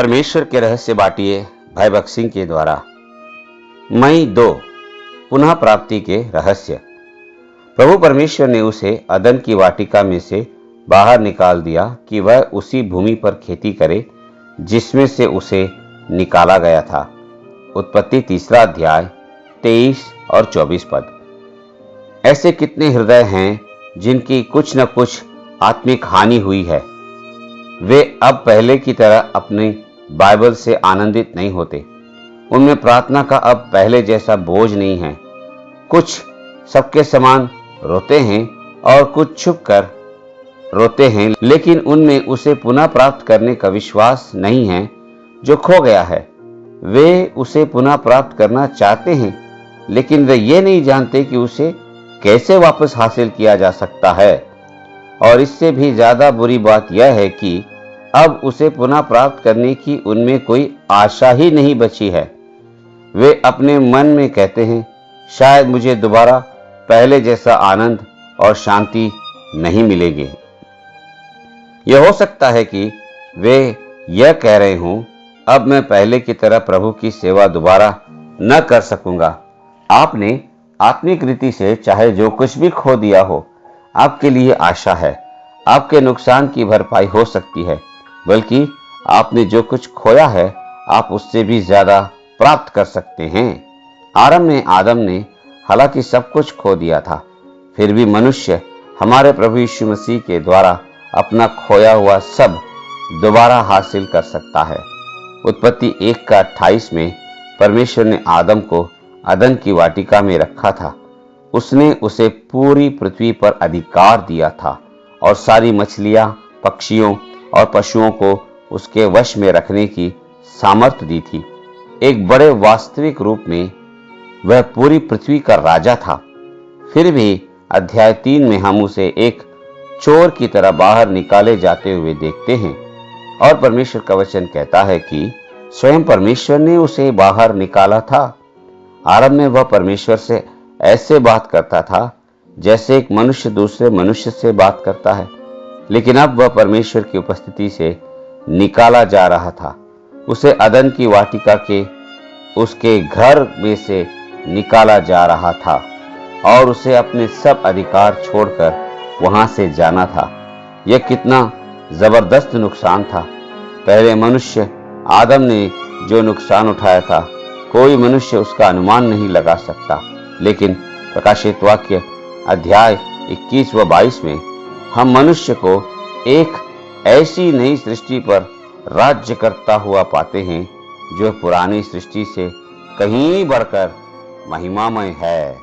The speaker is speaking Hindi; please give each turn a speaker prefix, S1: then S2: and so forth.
S1: परमेश्वर के रहस्य बाटिए भाई भक्त सिंह के द्वारा। मई 2 पुनः प्राप्ति के रहस्य। प्रभु परमेश्वर ने उसे अदन की वाटिका में से बाहर निकाल दिया कि वह उसी भूमि पर खेती करे जिसमें से उसे निकाला गया था। उत्पत्ति 3 अध्याय 23 और 24 पद। ऐसे कितने हृदय हैं जिनकी कुछ न कुछ आत्मिक हानि हुई है। वे अब पहले की तरह अपने बाइबल से आनंदित नहीं होते। उनमें प्रार्थना का अब पहले जैसा बोझ नहीं है। कुछ सबके समान रोते हैं और कुछ छुप कर रोते हैं, लेकिन उनमें उसे पुनः प्राप्त करने का विश्वास नहीं है जो खो गया है। वे उसे पुनः प्राप्त करना चाहते हैं, लेकिन वे ये नहीं जानते कि उसे कैसे वापस हासिल किया जा सकता है। और इससे भी ज्यादा बुरी बात यह है कि अब उसे पुनः प्राप्त करने की उनमें कोई आशा ही नहीं बची है। वे अपने मन में कहते हैं, शायद मुझे दोबारा पहले जैसा आनंद और शांति नहीं मिलेगी। यह हो सकता है कि वे यह कह रहे हों, अब मैं पहले की तरह प्रभु की सेवा दोबारा न कर सकूंगा। आपने आत्मिक रीति से चाहे जो कुछ भी खो दिया हो, आपके लिए आशा है। आपके नुकसान की भरपाई हो सकती है, बल्कि आपने जो कुछ खोया है आप उससे भी ज्यादा प्राप्त कर सकते हैं। आरंभ में आदम ने हालांकि सब कुछ खो दिया था, फिर भी मनुष्य हमारे प्रभु यीशु मसीह के द्वारा अपना खोया हुआ सब दोबारा हासिल कर सकता है। उत्पत्ति 1:28 में परमेश्वर ने आदम को अदन की वाटिका में रखा था। उसने उसे पूरी पृथ्वी पर अधिकार दिया था और सारी मछलियां, पक्षियों और पशुओं को उसके वश में रखने की सामर्थ्य दी थी। एक बड़े वास्तविक रूप में वह पूरी पृथ्वी का राजा था। फिर भी अध्याय 3 में हम उसे एक चोर की तरह बाहर निकाले जाते हुए देखते हैं और परमेश्वर का वचन कहता है कि स्वयं परमेश्वर ने उसे बाहर निकाला था। आरंभ में वह परमेश्वर से ऐसे बात करता था जैसे एक मनुष्य दूसरे मनुष्य से बात करता है, लेकिन अब वह परमेश्वर की उपस्थिति से निकाला जा रहा था। उसे अदन की वाटिका के उसके घर में से निकाला जा रहा था और उसे अपने सब अधिकार छोड़कर वहां से जाना था। यह कितना जबरदस्त नुकसान था। पहले मनुष्य आदम ने जो नुकसान उठाया था, कोई मनुष्य उसका अनुमान नहीं लगा सकता। लेकिन प्रकाशित वाक्य अध्याय 21 व 22 में हम मनुष्य को एक ऐसी नई सृष्टि पर राज्य करता हुआ पाते हैं जो पुरानी सृष्टि से कहीं बढ़कर महिमामय है।